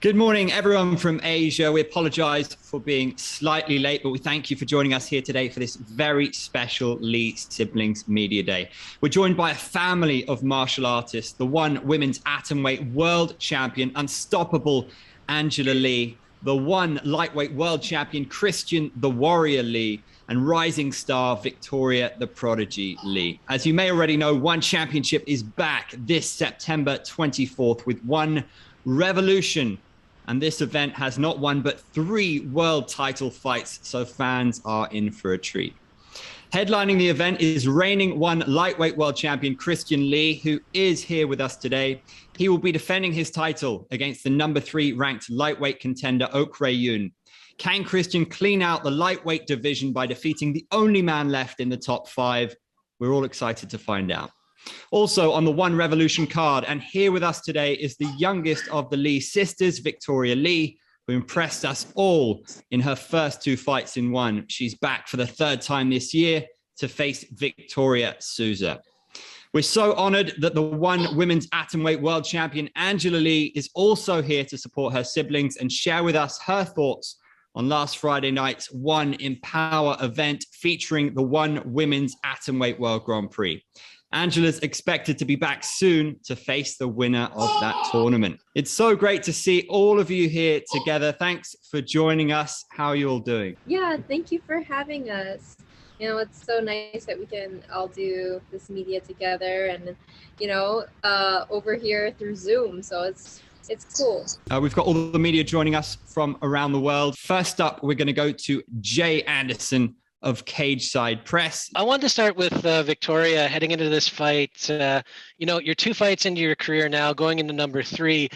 Good morning, everyone from Asia. We apologize for being slightly late, but we thank you for joining us here today for this very special Lee Siblings Media Day. We're joined by a family of martial artists, the one women's atomweight world champion, unstoppable Angela Lee, the one lightweight world champion, Christian the Warrior Lee, and rising star Victoria the Prodigy Lee. As you may already know, One Championship is back this September 24th with One Revolution. And this event has not one, but three world title fights, so fans are in for a treat. Headlining the event is reigning One lightweight world champion Christian Lee, who is here with us today. He will be defending his title against the number 3 ranked lightweight contender, Prix Yoon. Can Christian clean out the lightweight division by defeating the only man left in the top 5? We're all excited to find out. Also on the One Revolution card, and here with us today is the youngest of the Lee sisters, Victoria Lee, who impressed us all in her first 2 fights in One. She's back for the 3rd time this year to face Victoria Souza. We're so honored that the One women's atomweight world champion, Angela Lee, is also here to support her siblings and share with us her thoughts on last Friday night's One Empower event featuring the One women's atomweight world Grand Prix. Angela's expected to be back soon to face the winner of that tournament. It's so great to see all of you here together. Thanks for joining us. How are you all doing? Yeah, thank you for having us. It's so nice that we can all do this media together and, over here through Zoom. So it's cool. We've got all the media joining us from around the world. First up, we're going to go to Jay Anderson of Cage Side Press. I wanted to start with Victoria heading into this fight. You're 2 fights into your career now, going into number 3.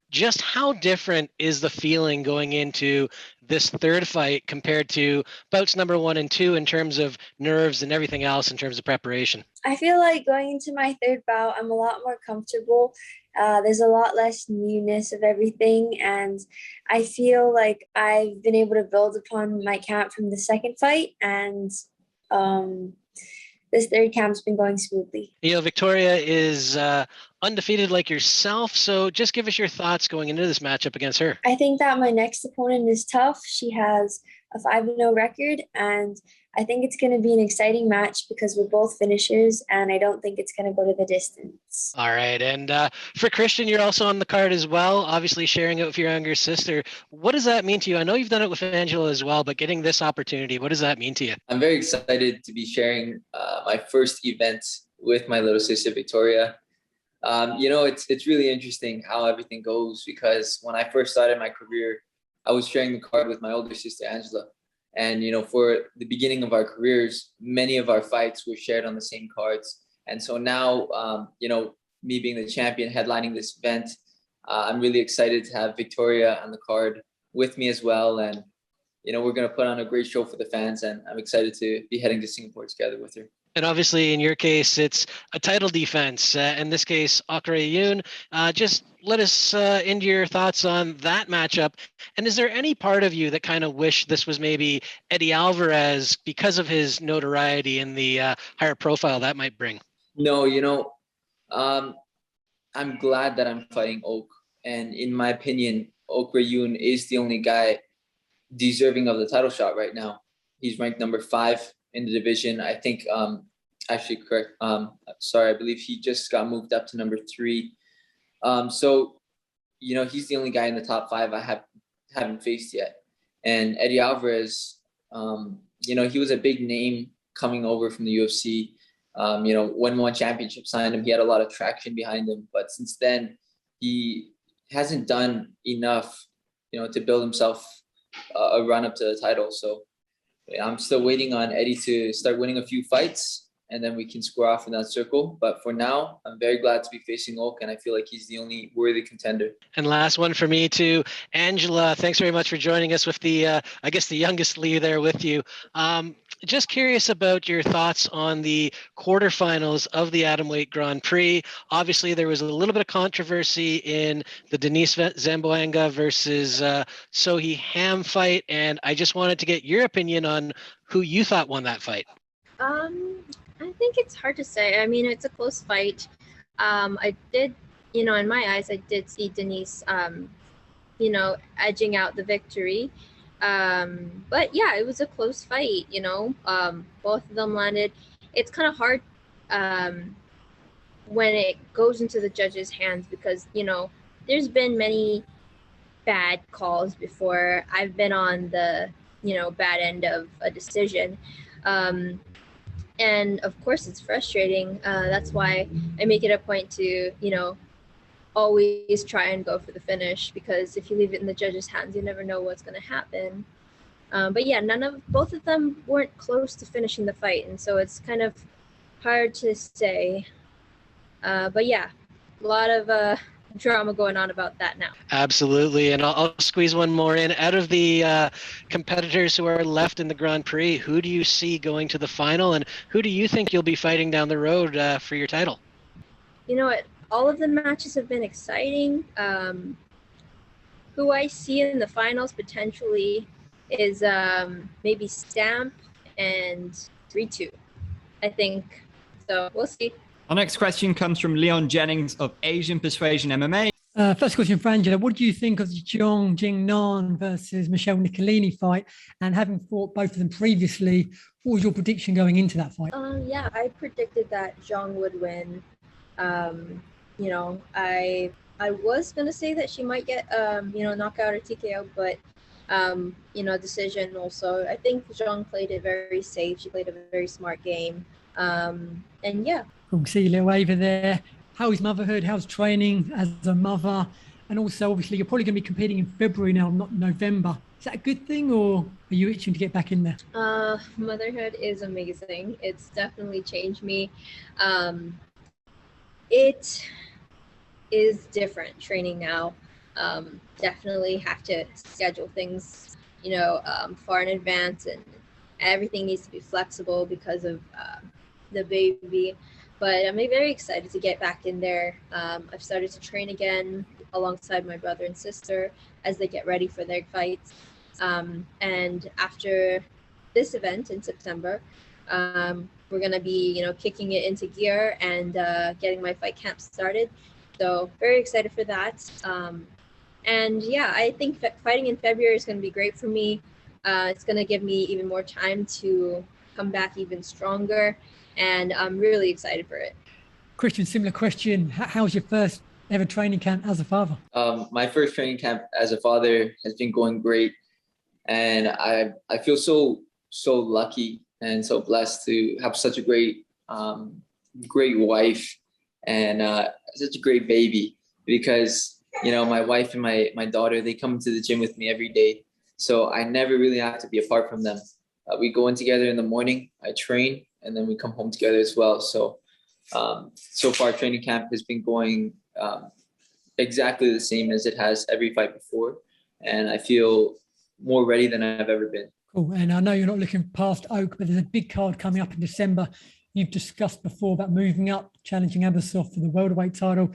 Just how different is the feeling going into this 3rd fight compared to bouts number 1 and 2 in terms of nerves and everything else in terms of preparation? I feel like going into my 3rd bout, I'm a lot more comfortable. There's a lot less newness of everything, and I feel like I've been able to build upon my camp from the 2nd fight, and this 3rd camp's been going smoothly. Victoria is undefeated like yourself, so just give us your thoughts going into this matchup against her. I think that my next opponent is tough. She has a 5-0 record, and I think it's going to be an exciting match because we're both finishers, and I don't think it's going to go to the distance. All right. And for Christian, you're also on the card as well, obviously sharing it with your younger sister. What does that mean to you? I know you've done it with Angela as well, but getting this opportunity, what does that mean to you? I'm very excited to be sharing my first event with my little sister, Victoria. It's really interesting how everything goes because when I first started my career, I was sharing the card with my older sister, Angela. And, for the beginning of our careers, many of our fights were shared on the same cards. And so now, me being the champion headlining this event, I'm really excited to have Victoria on the card with me as well. And, we're going to put on a great show for the fans. And I'm excited to be heading to Singapore together with her. And obviously, in your case, it's a title defense. In this case, Prix Yoon. Just let us into your thoughts on that matchup. And is there any part of you that kind of wish this was maybe Eddie Alvarez because of his notoriety and the higher profile that might bring? No, I'm glad that I'm fighting Oak. And in my opinion, Prix Yoon is the only guy deserving of the title shot right now. He's ranked number 5 in the division. I think, actually correct. I believe he just got moved up to number 3. So, he's the only guy in the top 5 I haven't faced yet. And Eddie Alvarez, he was a big name coming over from the UFC. When One Championship signed him, he had a lot of traction behind him. But since then, he hasn't done enough, to build himself a run up to the title. So I'm still waiting on Eddie to start winning a few fights, and then we can score off in that circle. But for now, I'm very glad to be facing Oak, and I feel like he's the only worthy contender. And last one for me too, Angela, thanks very much for joining us with the youngest Lee there with you. Just curious about your thoughts on the quarterfinals of the Atomweight Grand Prix. Obviously, there was a little bit of controversy in the Denise Zamboanga versus Sohee Ham fight, and I just wanted to get your opinion on who you thought won that fight. I think it's hard to say. I mean, it's a close fight. I did, in my eyes, I did see Denise edging out the victory. But yeah, it was a close fight. Both of them landed. It's kind of hard when it goes into the judges' hands because there's been many bad calls before. I've been on the bad end of a decision. And of course it's frustrating. That's why I make it a point to always try and go for the finish, because if you leave it in the judges' hands, you never know what's going to happen. But yeah, both of them weren't close to finishing the fight, and so it's kind of hard to say. But yeah, a lot of drama going on about that now. Absolutely. And I'll squeeze one more in. Out of the competitors who are left in the Grand Prix, who do you see going to the final, and who do you think you'll be fighting down the road for your title? You know what? All of the matches have been exciting. Who I see in the finals potentially is maybe Stamp and 3-2, I think. So we'll see. Our next question comes from Leon Jennings of Asian Persuasion MMA. First question for Angela. What do you think of the Zhang Jingnan versus Michelle Nicolini fight? And having fought both of them previously, what was your prediction going into that fight? Yeah, I predicted that Zhang would win. I was going to say that she might get, knockout or TKO, but, decision also. I think Zhang played it very safe. She played a very smart game. And yeah. Cool. See you, little Ava there. How is motherhood? How's training as a mother? And also, obviously, you're probably going to be competing in February now, not November. Is that a good thing, or are you itching to get back in there? Motherhood is amazing. It's definitely changed me. It is different training now. Definitely have to schedule things, far in advance, and everything needs to be flexible because of the baby. But I'm very excited to get back in there. I've started to train again alongside my brother and sister as they get ready for their fights. And after this event in September, we're going to be, kicking it into gear and getting my fight camp started. So very excited for that. And yeah, I think fighting in February is going to be great for me. It's going to give me even more time to come back even stronger. And I'm really excited for it. Christian, similar question. How was your first ever training camp as a father? My first training camp as a father has been going great. And I feel so lucky and so blessed to have such a great wife and such a great baby, because, my wife and my daughter, they come to the gym with me every day. So I never really have to be apart from them. We go in together in the morning, I train, and then we come home together as well. So, so far training camp has been going exactly the same as it has every fight before. And I feel more ready than I've ever been. Cool. And I know you're not looking past Oak, but there's a big card coming up in December. You've discussed before about moving up, challenging Abersoft for the welterweight title.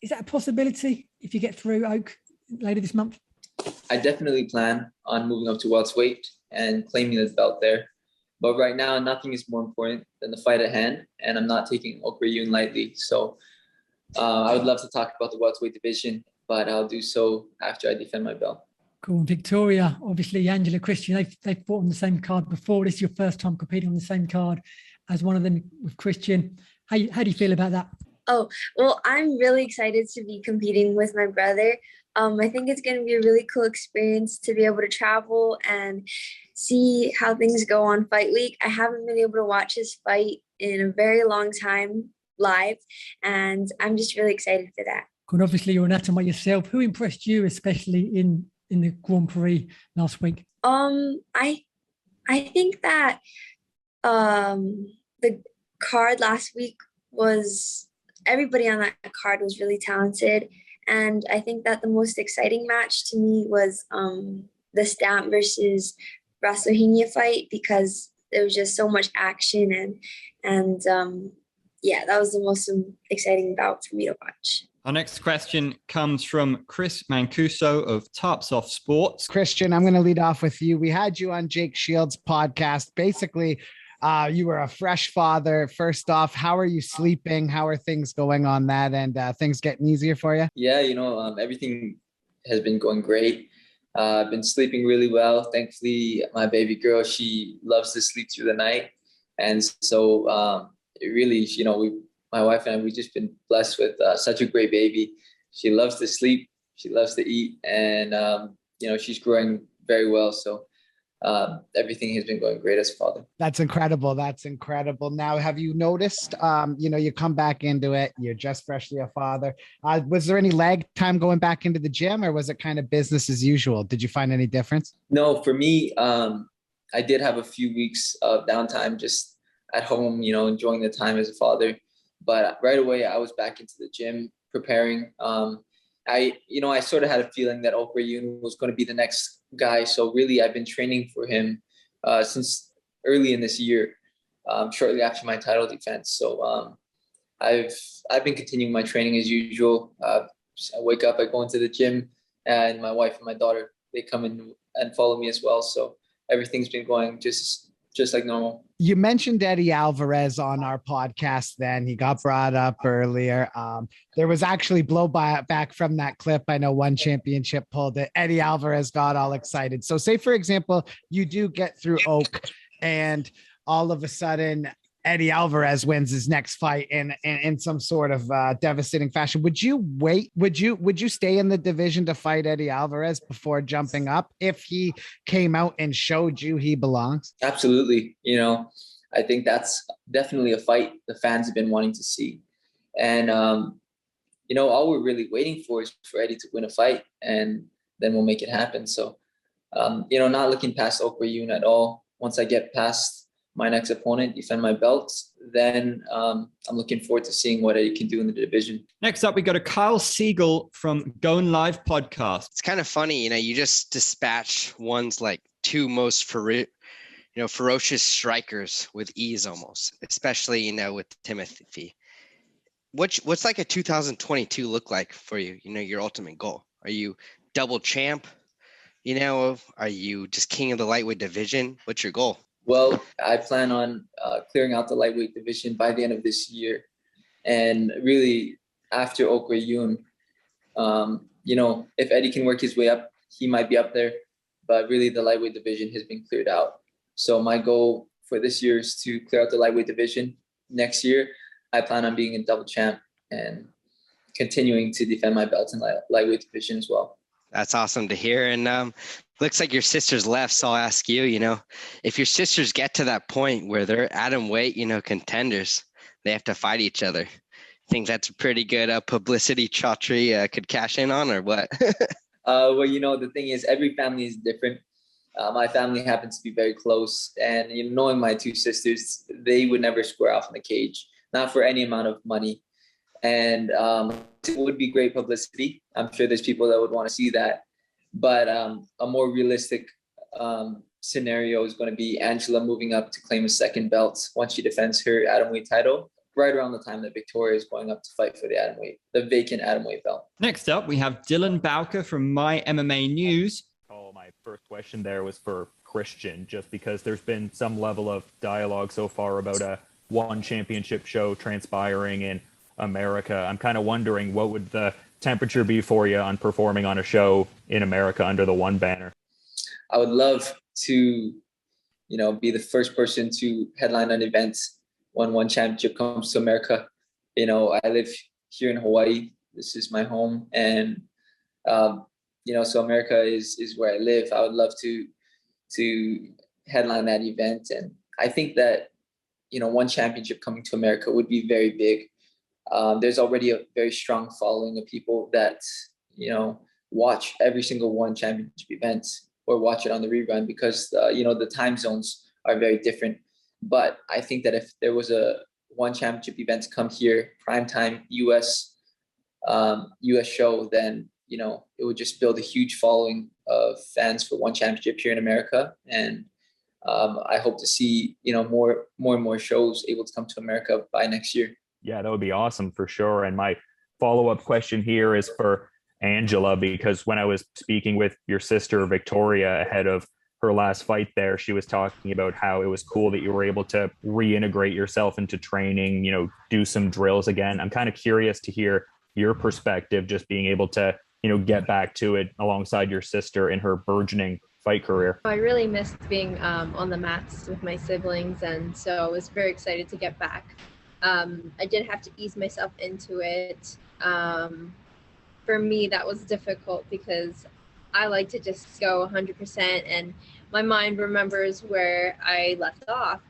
Is that a possibility if you get through Oak later this month? I definitely plan on moving up to welterweight and claiming the belt there. But right now, nothing is more important than the fight at hand, and I'm not taking Oak Yun lightly. So I would love to talk about the welterweight division, but I'll do so after I defend my belt. Cool. Victoria, obviously, Angela, Christian, they've fought on the same card before. This is your first time competing on the same card as one of them with Christian. How do you feel about that? Oh, well, I'm really excited to be competing with my brother. I think it's going to be a really cool experience to be able to travel and see how things go on fight week. I haven't been able to watch his fight in a very long time live, and I'm just really excited for that. And obviously, you're an atomite yourself. Who impressed you, especially in the Grand Prix last week? I think that the card last week was, everybody on that card was really talented. And I think that the most exciting match to me was the Stamp versus Rasohinia fight, because there was just so much action and yeah, that was the most exciting bout for me to watch. Our next question comes from Chris Mancuso of Tarpsoft Sports. Christian, I'm going to lead off with you. We had you on Jake Shields' podcast. Basically, you were a fresh father. First off, how are you sleeping? How are things going on that? And things getting easier for you? Yeah, everything has been going great. I've been sleeping really well. Thankfully, my baby girl, she loves to sleep through the night. And so it really, my wife and I, we've just been blessed with such a great baby. She loves to sleep. She loves to eat. And, she's growing very well. So everything has been going great as a father. That's incredible. That's incredible. Now, have you noticed, you come back into it, you're just freshly a father. Was there any lag time going back into the gym, or was it kind of business as usual? Did you find any difference? No, for me, I did have a few weeks of downtime just at home, enjoying the time as a father. But right away, I was back into the gym preparing. I sort of had a feeling that Ok Yoon was going to be the next guy. So really, I've been training for him since early in this year, shortly after my title defense. So I've been continuing my training as usual. I wake up, I go into the gym, and my wife and my daughter, they come in and follow me as well. So everything's been going just like normal. You mentioned Eddie Alvarez on our podcast. Then he got brought up earlier. There was actually blowback from that clip. I know one championship pulled it. Eddie Alvarez got all excited. So say, for example, you do get through Oak and all of a sudden Eddie Alvarez wins his next fight in some sort of devastating fashion. Would you wait? Would you stay in the division to fight Eddie Alvarez before jumping up if he came out and showed you he belongs? Absolutely. I think that's definitely a fight the fans have been wanting to see. And, all we're really waiting for is for Eddie to win a fight, and then we'll make it happen. So, not looking past Ok Yoon at all. Once I get past my next opponent, defend my belt, then I'm looking forward to seeing what Eddie can do in the division. Next up, we got a Kyle Siegel from Going Live podcast. It's kind of funny, you just dispatch one's like two most ferocious strikers with ease almost, especially, with Timothy. What's like a 2022 look like for you? Your ultimate goal? Are you double champ? Are you just king of the lightweight division? What's your goal? Well, I plan on clearing out the lightweight division by the end of this year. And really, after Ok Yoon, if Eddie can work his way up, he might be up there. But really, the lightweight division has been cleared out. So my goal for this year is to clear out the lightweight division. Next year, I plan on being a double champ and continuing to defend my belt in lightweight division as well. That's awesome to hear. And looks like your sisters left, so I'll ask you, if your sisters get to that point where they're atom weight, contenders, they have to fight each other. Think that's a pretty good publicity Chaudhry could cash in on, or what? Well, the thing is, every family is different. My family happens to be very close, and knowing my two sisters, they would never square off in the cage, not for any amount of money. And it would be great publicity. I'm sure there's people that would want to see that. But a more realistic scenario is going to be Angela moving up to claim a second belt once she defends her atomweight title, right around the time that Victoria is going up to fight for the vacant atomweight belt. Next up, we have Dylan Bowker from My MMA News. My first question there was for Christian, just because there's been some level of dialogue so far about a one championship show transpiring in America. I'm kind of wondering, what would the temperature be for you on performing on a show in America under the one banner? I would love to, be the first person to headline an event when one championship comes to America. I live here in Hawaii. This is my home. And, so America is where I live. I would love to headline that event. And I think that, one championship coming to America would be very big. There's already a very strong following of people that, watch every single one championship event or watch it on the rerun because, the time zones are very different. But I think that if there was a one championship event to come here, primetime US show, then, it would just build a huge following of fans for one championship here in America. And I hope to see, more and more shows able to come to America by next year. Yeah, that would be awesome for sure. And my follow-up question here is for Angela, because when I was speaking with your sister, Victoria, ahead of her last fight there, she was talking about how it was cool that you were able to reintegrate yourself into training, do some drills again. I'm kind of curious to hear your perspective, just being able to get back to it alongside your sister in her burgeoning fight career? I really missed being on the mats with my siblings, and so I was very excited to get back. I did have to ease myself into it. For me, that was difficult because I like to just go 100%, and my mind remembers where I left off.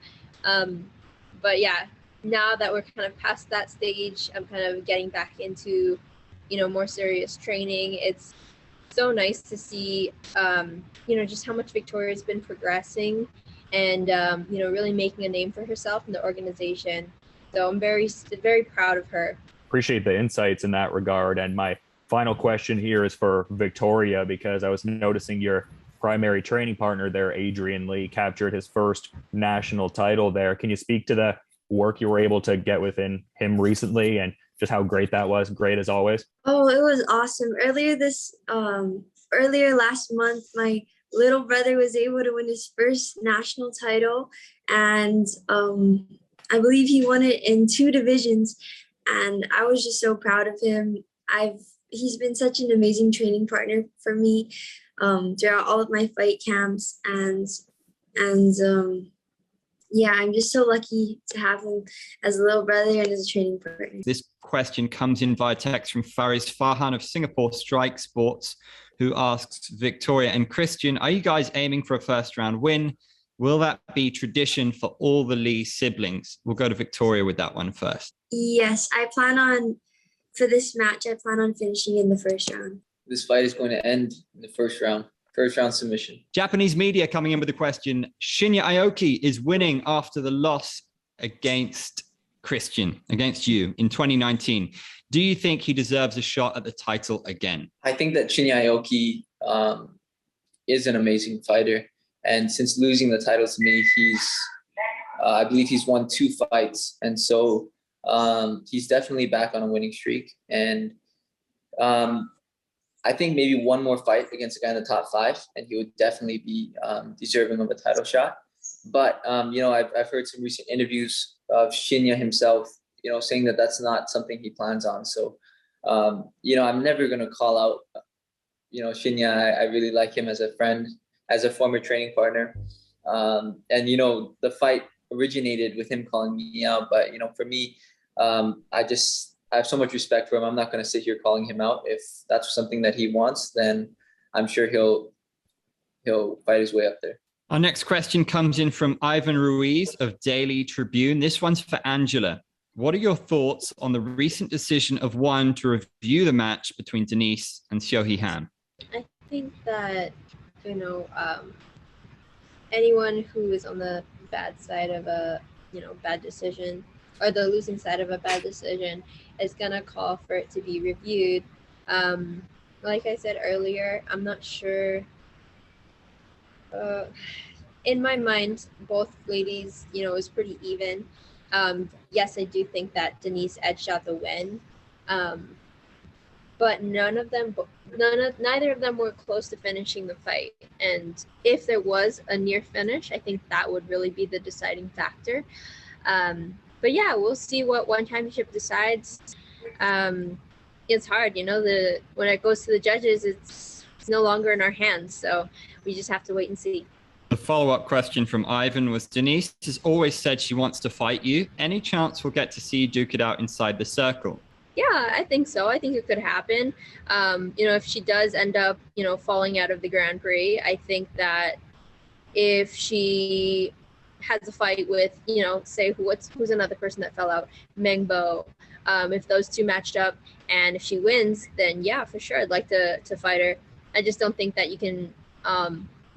But yeah, now that we're kind of past that stage, I'm kind of getting back into, more serious training. It's so nice to see, just how much Victoria's been progressing and, really making a name for herself in the organization. So I'm very, very proud of her. Appreciate the insights in that regard. And my final question here is for Victoria, because I was noticing your primary training partner there, Adrian Lee, captured his first national title there. Can you speak to the work you were able to get within him recently and just how great that was? Great as always. Oh, it was awesome. Earlier last month, my little brother was able to win his first national title, and I believe he won it in 2 divisions, and I was just so proud of him. He's been such an amazing training partner for me throughout all of my fight camps, and yeah, I'm just so lucky to have him as a little brother and as a training partner. This question comes in via text from Faris Farhan of Singapore Strike Sports, who asks Victoria and Christian, are you guys aiming for a first round win? Will that be tradition for all the Lee siblings? We'll go to Victoria with that one first. Yes, for this match, I plan on finishing in the first round. This fight is going to end in the first round submission. Japanese media coming in with the question, Shinya Aoki is winning after the loss against Christian, against you in 2019. Do you think he deserves a shot at the title again? I think that Shinya Aoki is an amazing fighter. And since losing the title to me, I believe he's won 2 fights. And so he's definitely back on a winning streak. And I think maybe one more fight against a guy in the top 5, and he would definitely be deserving of a title shot. But, I've heard some recent interviews of Shinya himself, saying that that's not something he plans on. So, I'm never going to call out, Shinya. I really like him as a friend, as a former training partner. And, the fight originated with him calling me out. But, for me, I have so much respect for him. I'm not going to sit here calling him out. If that's something that he wants, then I'm sure he'll fight his way up there. Our next question comes in from Ivan Ruiz of Daily Tribune. This one's for Angela. What are your thoughts on the recent decision of ONE to review the match between Denise and Siohei Han? I think that, anyone who is on the bad side of a, bad decision, or the losing side of a bad decision, is going to call for it to be reviewed. Like I said earlier, I'm not sure. In my mind, both ladies, it was pretty even. Yes, I do think that Denise edged out the win. But neither of them were close to finishing the fight. And if there was a near finish, I think that would really be the deciding factor. But yeah, we'll see what ONE Championship decides. It's hard, when it goes to the judges, it's no longer in our hands. So we just have to wait and see. The follow-up question from Ivan was, Denise has always said she wants to fight you. Any chance we'll get to see you duke it out inside the circle? Yeah, I think so. I think it could happen. If she does end up, falling out of the Grand Prix, I think that if she has a fight with, say who's another person that fell out, Mengbo, if those two matched up and if she wins, then yeah, for sure, I'd like to fight her. I just don't think that you can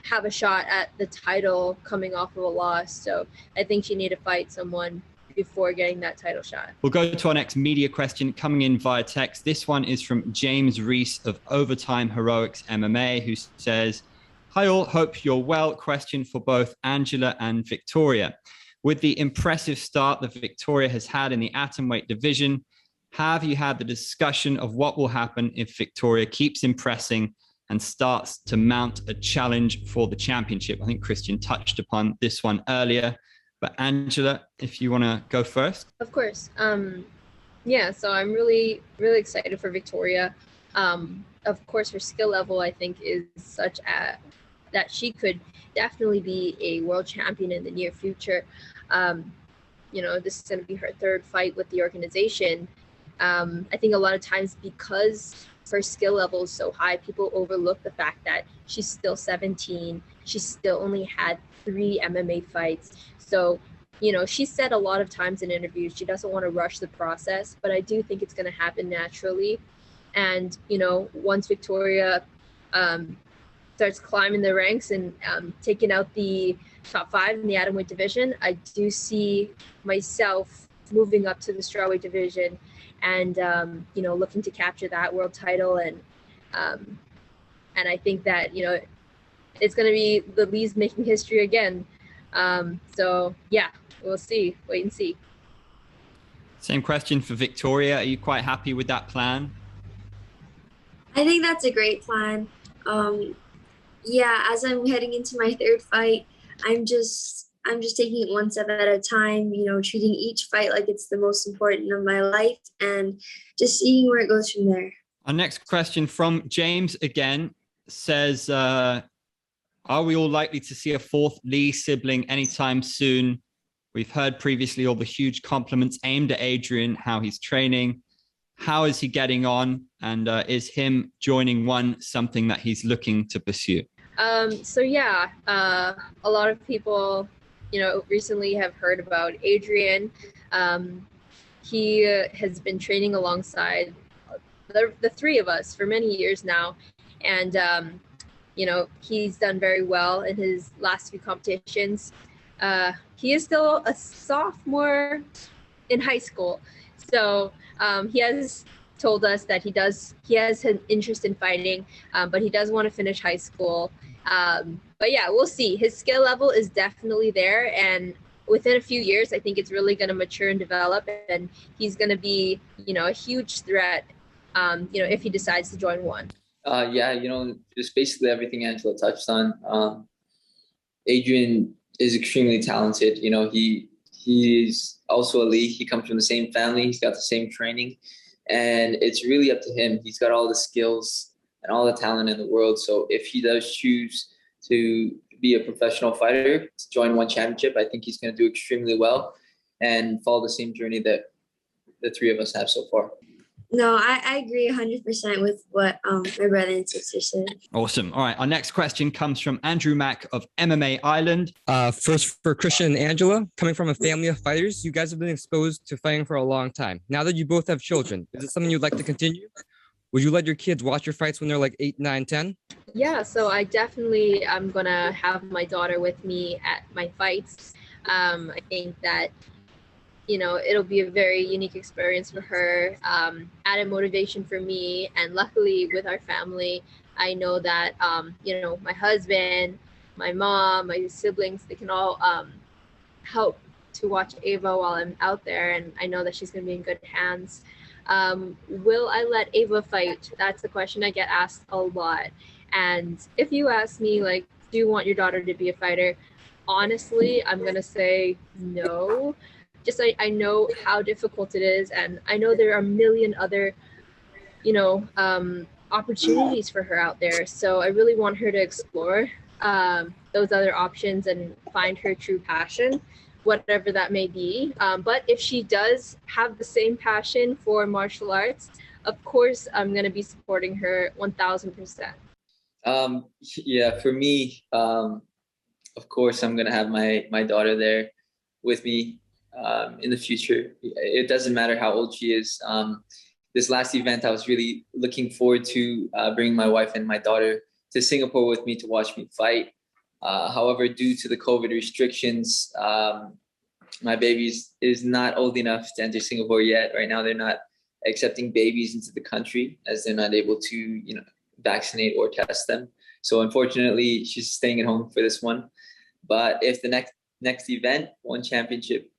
have a shot at the title coming off of a loss. So I think she need to fight someone before getting that title shot. We'll go to our next media question coming in via text. This one is from James Reese of Overtime Heroics MMA, who says, hi all, hope you're well. Question for both Angela and Victoria. With the impressive start that Victoria has had in the atomweight division, have you had the discussion of what will happen if Victoria keeps impressing and starts to mount a challenge for the championship? I think Christian touched upon this one earlier, but Angela, if you want to go first. Of course. So I'm really, really excited for Victoria. Of course, her skill level, I think, is such that she could definitely be a world champion in the near future. This is going to be her third fight with the organization. I think a lot of times, because her skill level is so high, people overlook the fact that she's still 17. She still only had 3 MMA fights. So, she said a lot of times in interviews she doesn't want to rush the process, but I do think it's going to happen naturally. And, once Victoria starts climbing the ranks and taking out the top 5 in the atomweight division, I do see myself moving up to the strawweight division and, looking to capture that world title. And I think that, it's going to be the Lees making history again. So, yeah, we'll see. Wait and see. Same question for Victoria. Are you quite happy with that plan? I think that's a great plan. As I'm heading into my 3rd fight, I'm just taking it one step at a time, treating each fight like it's the most important of my life and just seeing where it goes from there. Our next question from James again says, are we all likely to see a 4th Lee sibling anytime soon? We've heard previously all the huge compliments aimed at Adrian, how he's training. How is he getting on? And is him joining one something that he's looking to pursue? A lot of people, recently have heard about Adrian. He has been training alongside the 3 of us for many years now. And, he's done very well in his last few competitions. He is still a sophomore in high school. So he has told us that he has an interest in fighting, but he does want to finish high school. But yeah, we'll see. His skill level is definitely there. And within a few years, I think it's really going to mature and develop. And he's going to be, a huge threat, if he decides to join one. Just basically everything Angela touched on. Adrian is extremely talented. He's also a Lee. He comes from the same family. He's got the same training. And it's really up to him. He's got all the skills and all the talent in the world. So if he does choose to be a professional fighter, to join one championship, I think he's going to do extremely well and follow the same journey that the 3 of us have so far. No, I agree 100% with what my brother and sister said. Awesome. All right. Our next question comes from Andrew Mack of MMA Island. First for Christian and Angela, coming from a family of fighters, you guys have been exposed to fighting for a long time. Now that you both have children, is it something you'd like to continue? Would you let your kids watch your fights when they're like 8, 9, 10? Yeah, so I definitely am going to have my daughter with me at my fights. I think that it'll be a very unique experience for her, added motivation for me. And luckily with our family, I know that, my husband, my mom, my siblings, they can all help to watch Ava while I'm out there. And I know that she's going to be in good hands. Will I let Ava fight? That's the question I get asked a lot. And if you ask me, do you want your daughter to be a fighter? Honestly, I'm going to say no. Just I know how difficult it is, and I know there are a million other, opportunities for her out there. So I really want her to explore those other options and find her true passion, whatever that may be. But if she does have the same passion for martial arts, of course, I'm going to be supporting her 1,000%. For me, of course, I'm going to have my daughter there with me in the future. It doesn't matter how old she is. This last event, I was really looking forward to bringing my wife and my daughter to Singapore with me to watch me fight. However, due to the COVID restrictions, my baby is not old enough to enter Singapore yet. Right now, they're not accepting babies into the country as they're not able to, vaccinate or test them. So unfortunately, she's staying at home for this one. But if the next event, one championship,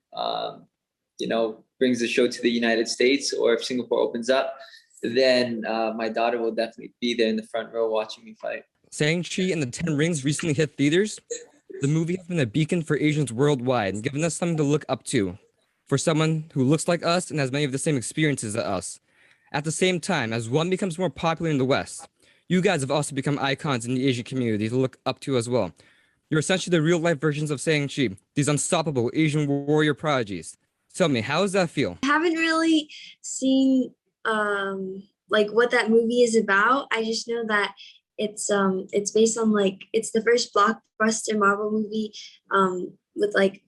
brings the show to the United States, or if Singapore opens up, then my daughter will definitely be there in the front row watching me fight. Shang-Chi and the 10 Rings recently hit theaters. The movie has been a beacon for Asians worldwide and given us something to look up to for someone who looks like us and has many of the same experiences as us. At the same time, as one becomes more popular in the West, you guys have also become icons in the Asian community to look up to as well. You're essentially the real-life versions of Shang-Chi, these unstoppable Asian warrior prodigies. Tell me, how does that feel? I haven't really seen like what that movie is about. I just know that it's based on like it's the first blockbuster Marvel movie with like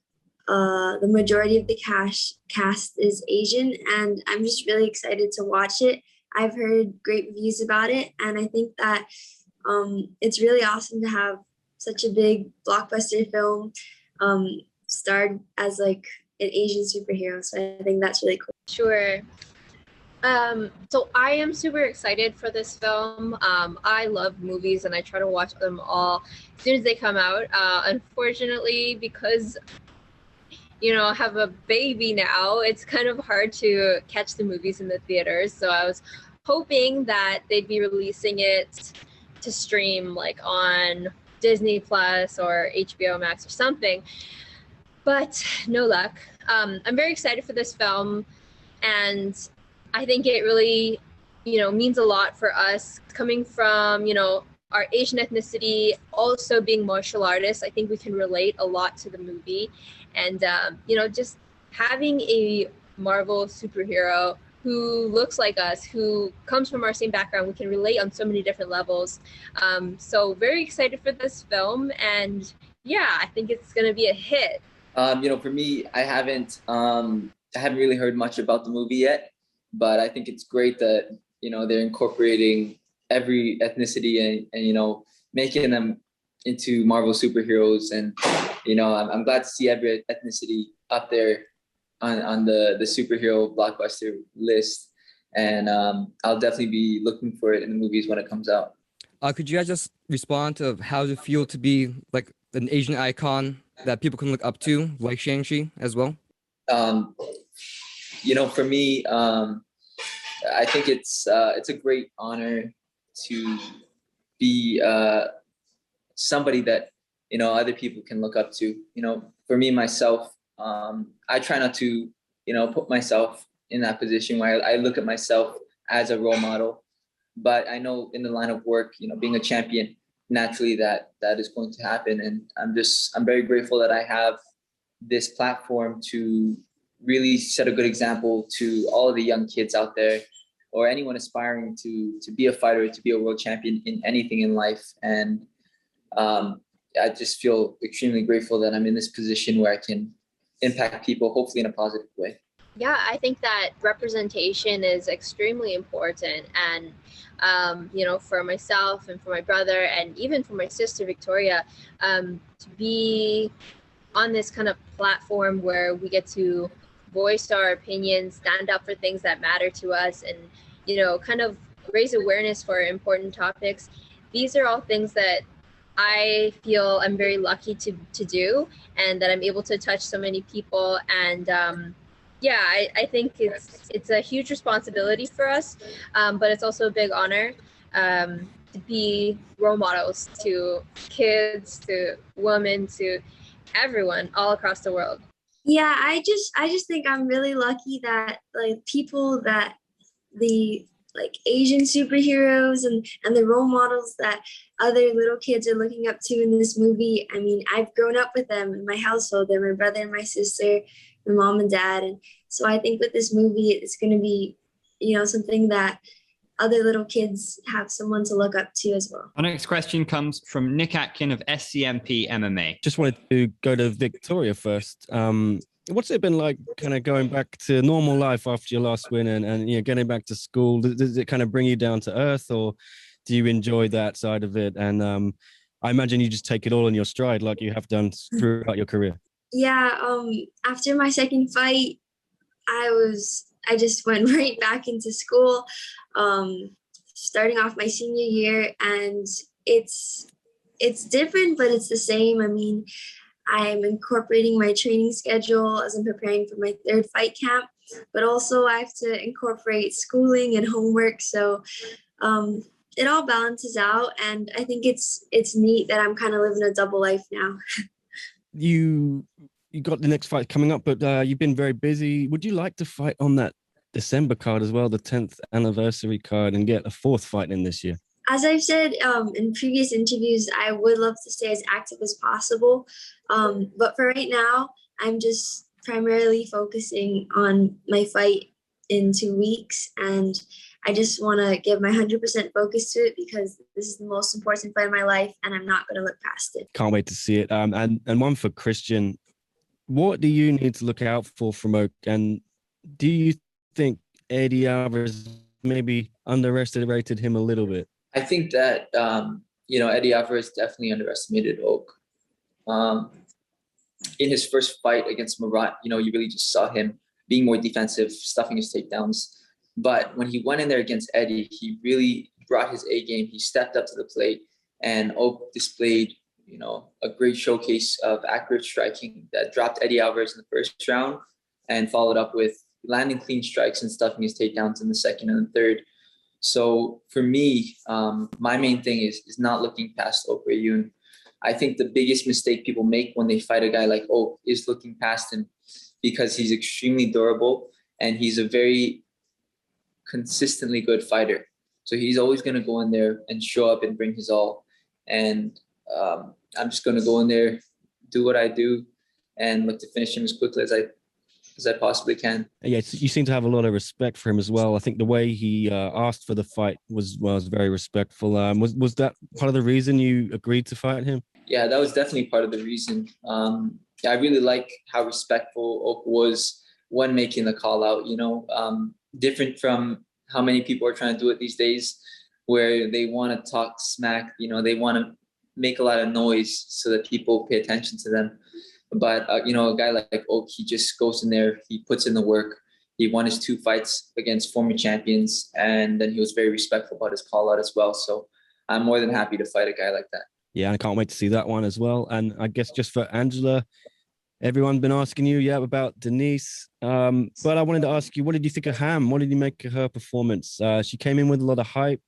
the majority of the cast is Asian, and I'm just really excited to watch it. I've heard great reviews about it, and I think that it's really awesome to have such a big blockbuster film starred as like an Asian superhero. So I think that's really cool. Sure. So I am super excited for this film. I love movies and I try to watch them all as soon as they come out. Unfortunately, because I have a baby now, it's kind of hard to catch the movies in the theaters. So I was hoping that they'd be releasing it to stream like on Disney Plus or HBO Max or something, but no luck. I'm very excited for this film, and I think it really, means a lot for us coming from, our Asian ethnicity, also being martial artists. I think we can relate a lot to the movie, and just having a Marvel superhero who looks like us, who comes from our same background, we can relate on so many different levels. So very excited for this film, and yeah, I think it's gonna be a hit. For me, I haven't really heard much about the movie yet, but I think it's great that they're incorporating every ethnicity and making them into Marvel superheroes, and I'm glad to see every ethnicity up there on the superhero blockbuster list, and I'll definitely be looking for it in the movies when it comes out. Could you guys just respond to how does it feel to be like an Asian icon that people can look up to, like Shang-Chi as well? For me, I think it's a great honor to be somebody that other people can look up to. For me myself, I try not to put myself in that position where I look at myself as a role model, but I know in the line of work, being a champion, naturally that is going to happen, and I'm very grateful that I have this platform to really set a good example to all of the young kids out there, or anyone aspiring to be a fighter, to be a world champion in anything in life. And I just feel extremely grateful that I'm in this position where I can impact people, hopefully in a positive way. Yeah, I think that representation is extremely important. And, for myself and for my brother and even for my sister, Victoria, to be on this kind of platform where we get to voice our opinions, stand up for things that matter to us, and, kind of raise awareness for important topics. These are all things that I feel I'm very lucky to do, and that I'm able to touch so many people. And I think it's a huge responsibility for us, but it's also a big honor to be role models to kids, to women, to everyone all across the world. Yeah, I just think I'm really lucky that like people that the like Asian superheroes and the role models that other little kids are looking up to in this movie. I mean, I've grown up with them in my household. They're my brother and my sister, my mom and dad. And so I think with this movie, it's going to be, something that other little kids have someone to look up to as well. Our next question comes from Nick Atkin of SCMP MMA. Just wanted to go to Victoria first. What's it been like kind of going back to normal life after your last win and getting back to school? Does it kind of bring you down to earth, or do you enjoy that side of it? And I imagine you just take it all in your stride like you have done throughout your career. Yeah, after my second fight, I just went right back into school, starting off my senior year, and it's different, but it's the same. I mean, I'm incorporating my training schedule as I'm preparing for my third fight camp, but also I have to incorporate schooling and homework. So it all balances out, and I think it's neat that I'm kind of living a double life now. You got the next fight coming up, but you've been very busy. Would you like to fight on that December card as well, the 10th anniversary card, and get a fourth fight in this year? As I've said in previous interviews, I would love to stay as active as possible. But for right now, I'm just primarily focusing on my fight in 2 weeks. And I just want to give my 100% focus to it because this is the most important fight of my life and I'm not going to look past it. Can't wait to see it. And one for Christian. What do you need to look out for from Oak? And do you think Eddie Alvarez maybe underestimated him a little bit? I think that, Eddie Alvarez definitely underestimated Oak. In his first fight against Murat, you really just saw him being more defensive, stuffing his takedowns. But when he went in there against Eddie, he really brought his A game. He stepped up to the plate, and Oak displayed, a great showcase of accurate striking that dropped Eddie Alvarez in the first round and followed up with landing clean strikes and stuffing his takedowns in the second and the third. So for me, my main thing is not looking past Oak Rayun. I think the biggest mistake people make when they fight a guy like Oak is looking past him because he's extremely durable and he's a very consistently good fighter. So he's always going to go in there and show up and bring his all. And I'm just going to go in there, do what I do, and look to finish him as quickly as I possibly can. Yeah, you seem to have a lot of respect for him as well. I think the way he asked for the fight was very respectful. Was that part of the reason you agreed to fight him? Yeah, that was definitely part of the reason. I really like how respectful Oak was when making the call out, different from how many people are trying to do it these days, where they want to talk smack, they want to make a lot of noise so that people pay attention to them. But, a guy like Oak, he just goes in there, he puts in the work. He won his 2 fights against former champions, and then he was very respectful about his call out as well. So I'm more than happy to fight a guy like that. Yeah, I can't wait to see that one as well. And I guess just for Angela, everyone's been asking you, about Denise. But I wanted to ask you, what did you think of Ham? What did you make of her performance? She came in with a lot of hype.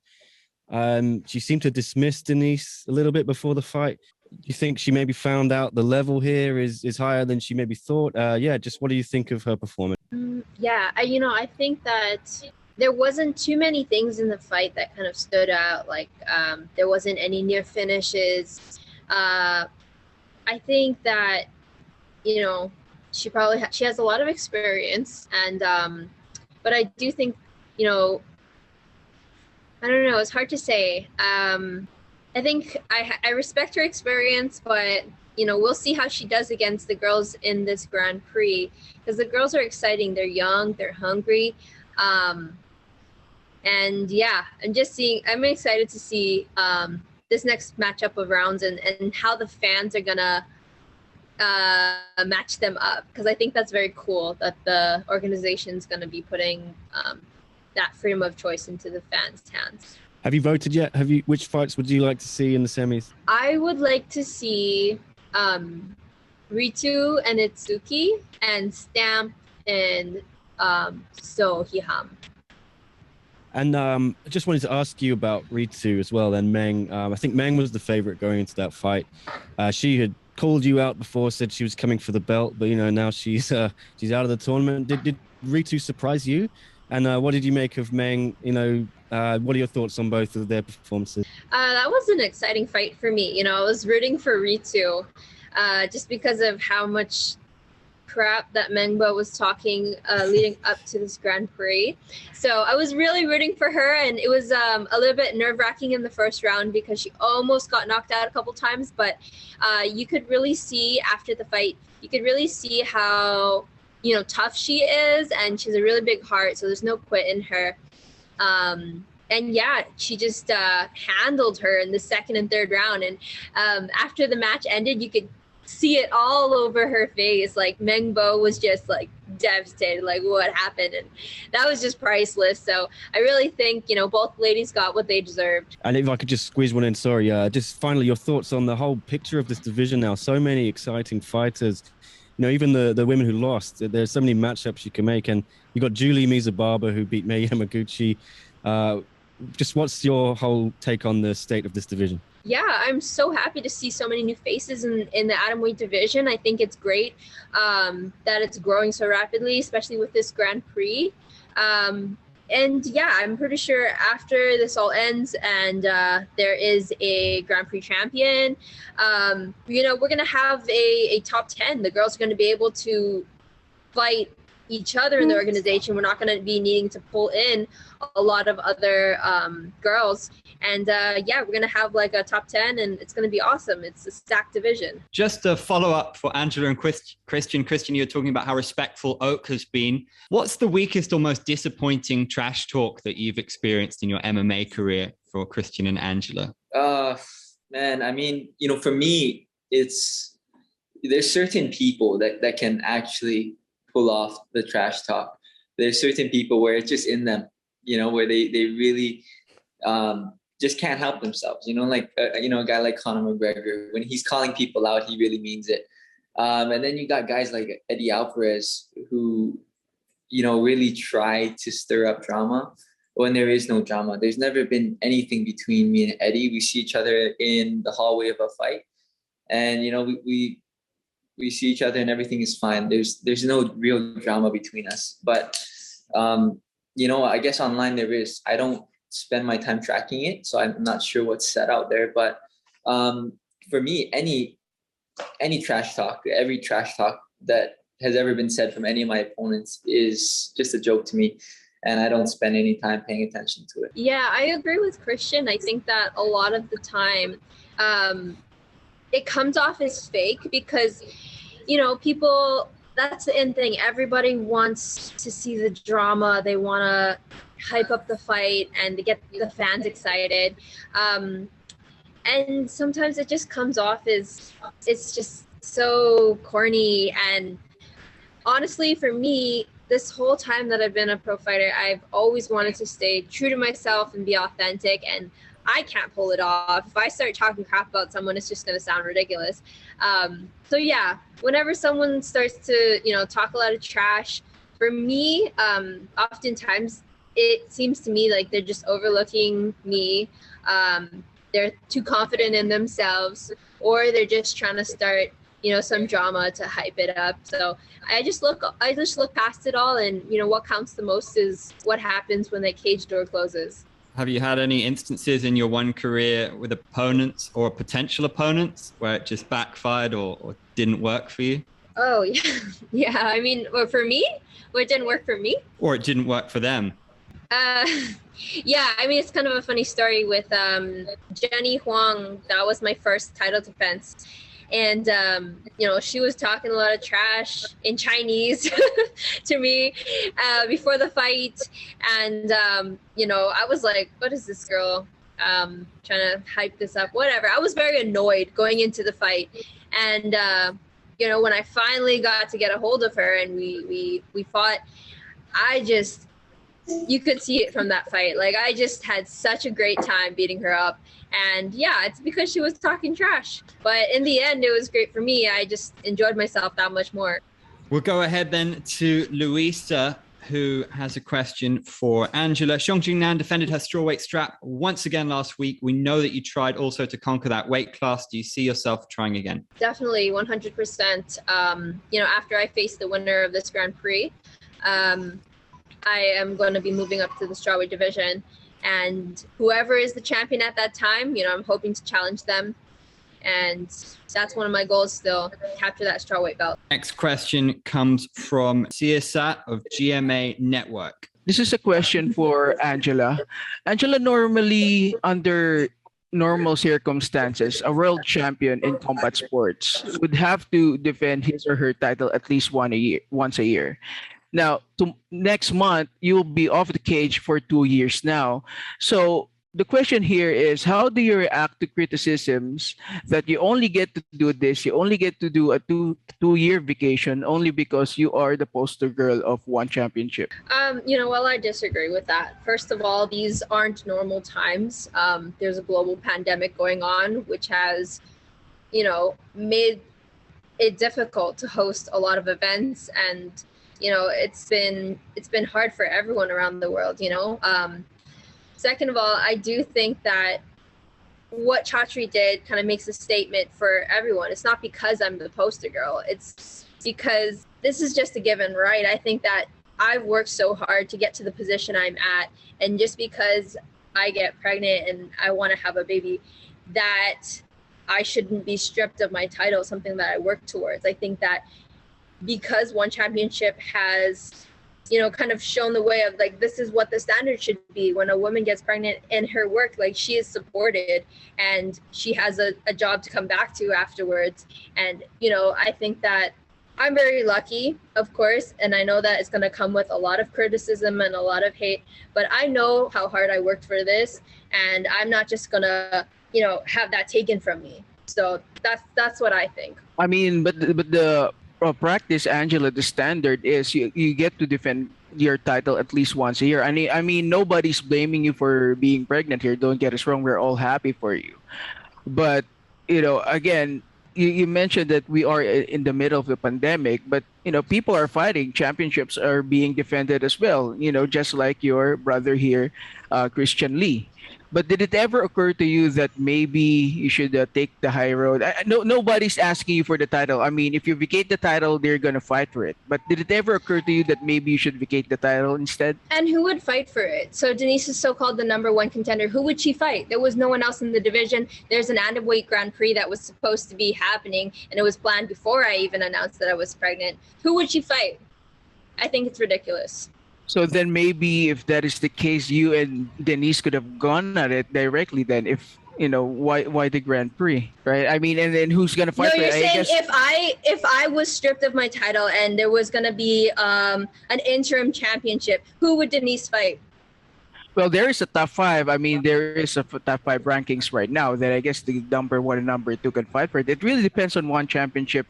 She seemed to dismiss Denise a little bit before the fight. Do you think she maybe found out the level here is higher than she maybe thought? Just what do you think of her performance? I think that there wasn't too many things in the fight that kind of stood out. Like there wasn't any near finishes. I think that, she probably she has a lot of experience, and but I do think, I don't know, it's hard to say. I think I respect her experience, but we'll see how she does against the girls in this Grand Prix, because the girls are exciting. They're young, they're hungry, and yeah, I'm excited to see this next matchup of rounds and how the fans are gonna match them up, because I think that's very cool that the organization's gonna be putting that freedom of choice into the fans' hands. Have you voted yet? Which fights would you like to see in the semis? I would like to see Ritu and Itsuki and Stamp and So Hiham. And I just wanted to ask you about Ritu as well, then Meng. I think Meng was the favorite going into that fight. She had called you out before, said she was coming for the belt, but now she's out of the tournament. Did Ritu surprise you? And what did you make of Meng? What are your thoughts on both of their performances? That was an exciting fight for me. I was rooting for Ritu just because of how much crap that Mengbo was talking leading up to this Grand Prix. So I was really rooting for her, and it was a little bit nerve-wracking in the first round because she almost got knocked out a couple times, but you could really see after the fight, how tough she is, and she's a really big heart, so there's no quit in her. And yeah, she just handled her in the second and third round, and after the match ended, you could see it all over her face. Like Mengbo was just like devastated, like what happened, and that was just priceless. So I really think both ladies got what they deserved. And if I could just squeeze one in, sorry, just finally your thoughts on the whole picture of this division now. So many exciting fighters. Even the women who lost, there's so many matchups you can make. And you got Julie Mizababa who beat Mei Yamaguchi. Just what's your whole take on the state of this division? Yeah, I'm so happy to see so many new faces in the atomweight division. I think it's great that it's growing so rapidly, especially with this Grand Prix. And yeah, I'm pretty sure after this all ends and there is a Grand Prix champion, we're going to have a top 10. The girls are going to be able to fight each other in the organization. We're not going to be needing to pull in a lot of other girls. And we're going to have like a top 10 and it's going to be awesome. It's a stacked division. Just a follow up for Angela and Christian. Christian, you're talking about how respectful Oak has been. What's the weakest or most disappointing trash talk that you've experienced in your MMA career for Christian and Angela? Man, I mean, for me, there's certain people that can actually pull off the trash talk. There's certain people where it's just in them, where they really just can't help themselves, like, a guy like Conor McGregor, when he's calling people out, he really means it. And then you got guys like Eddie Alvarez who, really try to stir up drama when there is no drama. There's never been anything between me and Eddie. We see each other in the hallway of a fight and, we see each other and everything is fine. There's no real drama between us, but, I guess online there is. I don't spend my time tracking it, so I'm not sure what's said out there, but for me, any trash talk, every trash talk that has ever been said from any of my opponents is just a joke to me, and I don't spend any time paying attention to it. Yeah, I agree with Christian. I think that a lot of the time it comes off as fake because people, that's the end thing, everybody wants to see the drama, they want to hype up the fight and to get the fans excited, and sometimes it just comes off as it's just so corny. And honestly, for me, this whole time that I've been a pro fighter, I've always wanted to stay true to myself and be authentic, and I can't pull it off. If I start talking crap about someone, it's just going to sound ridiculous. So yeah, whenever someone starts to talk a lot of trash, for me, oftentimes it seems to me like they're just overlooking me. They're too confident in themselves, or they're just trying to start, some drama to hype it up. So I just look past it all, and what counts the most is what happens when that cage door closes. Have you had any instances in your one career with opponents or potential opponents where it just backfired or didn't work for you? Oh yeah, yeah. I mean, or for me, or it didn't work for me, or it didn't work for them. Yeah, I mean, it's kind of a funny story with Jenny Huang. That was my first title defense. And, she was talking a lot of trash in Chinese to me before the fight. And, I was like, what is this girl trying to hype this up? Whatever. I was very annoyed going into the fight. And, when I finally got to get a hold of her and we fought, you could see it from that fight. Like, I just had such a great time beating her up. And yeah, it's because she was talking trash. But in the end, it was great for me. I just enjoyed myself that much more. We'll go ahead then to Luisa, who has a question for Angela. Xiong Jingnan defended her strawweight strap once again last week. We know that you tried also to conquer that weight class. Do you see yourself trying again? Definitely, 100%. After I face the winner of this Grand Prix, I am going to be moving up to the strawweight division, and whoever is the champion at that time, I'm hoping to challenge them, and that's one of my goals still, capture that strawweight belt. Next question comes from Siasat of GMA Network. This is a question for Angela. Angela, normally under normal circumstances, a world champion in combat sports would have to defend his or her title at least once a year. Now, next month, you'll be off the cage for 2 years now. So the question here is, how do you react to criticisms that you only get to do this, you only get to do a two-year vacation only because you are the poster girl of one championship? Well, I disagree with that. First of all, these aren't normal times. There's a global pandemic going on, which has, made it difficult to host a lot of events, and it's been hard for everyone around the world. Second of all, I do think that what Chatri did kind of makes a statement for everyone. It's not because I'm the poster girl. It's because this is just a given, right? I think that I've worked so hard to get to the position I'm at, and just because I get pregnant and I want to have a baby, that I shouldn't be stripped of my title, something that I work towards. I think that because one championship has, kind of shown the way of like, this is what the standard should be. When a woman gets pregnant in her work, like, she is supported and she has a job to come back to afterwards. And, I think that I'm very lucky, of course, and I know that it's going to come with a lot of criticism and a lot of hate, but I know how hard I worked for this, and I'm not just going to, have that taken from me. So that's what I think. I mean, but the practice, Angela, the standard is you get to defend your title at least once a year. I mean, nobody's blaming you for being pregnant here. Don't get us wrong. We're all happy for you. But, again, you mentioned that we are in the middle of the pandemic, but, people are fighting. Championships are being defended as well, just like your brother here, Christian Lee. But did it ever occur to you that maybe you should take the high road? Nobody's asking you for the title. I mean, if you vacate the title, they're going to fight for it. But did it ever occur to you that maybe you should vacate the title instead? And who would fight for it? So Denise is so-called the number one contender. Who would she fight? There was no one else in the division. There's an Atomweight Grand Prix that was supposed to be happening, and it was planned before I even announced that I was pregnant. Who would she fight? I think it's ridiculous. So then maybe if that is the case, you and Denise could have gone at it directly then. If, why the Grand Prix, right? I mean, and then who's going to fight for it? No, you're saying if I was stripped of my title and there was going to be an interim championship, who would Denise fight? Well, there is a top five. I mean, there is a top five rankings right now that I guess the number one and number two can fight for it. It really depends on one championship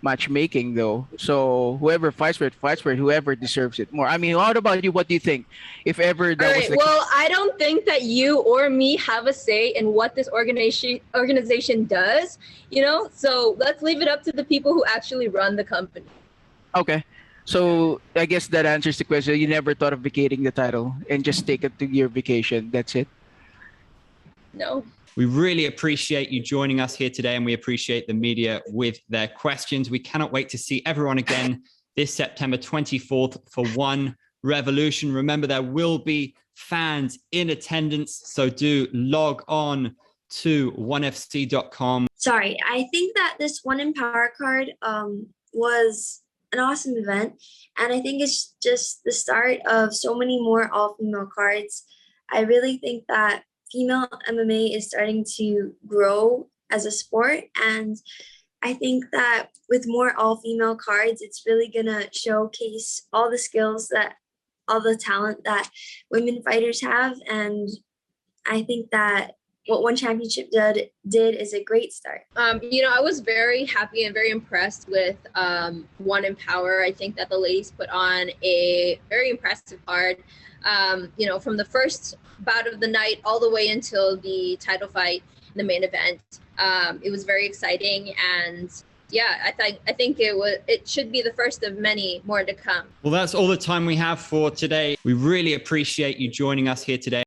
matchmaking, though. So whoever fights for it, whoever deserves it more. I mean, what about you? What do you think? If ever that was the well, I don't think that you or me have a say in what this organization does, so let's leave it up to the people who actually run the company. Okay. So I guess that answers the question. You never thought of vacating the title and just take it to your vacation. That's it? No. We really appreciate you joining us here today, and we appreciate the media with their questions. We cannot wait to see everyone again this September 24th for One Revolution. Remember, there will be fans in attendance, so do log on to onefc.com. Sorry, I think that this One Empower card was an awesome event, and I think it's just the start of so many more all-female cards. I really think that female MMA is starting to grow as a sport, and I think that with more all-female cards, it's really gonna showcase all the skills all the talent that women fighters have, and I think that what One Championship did is a great start. I was very happy and very impressed with One Empower. I think that the ladies put on a very impressive card. From the first bout of the night all the way until the title fight, the main event. It was very exciting, and yeah, I think it should be the first of many more to come. Well, that's all the time we have for today. We really appreciate you joining us here today.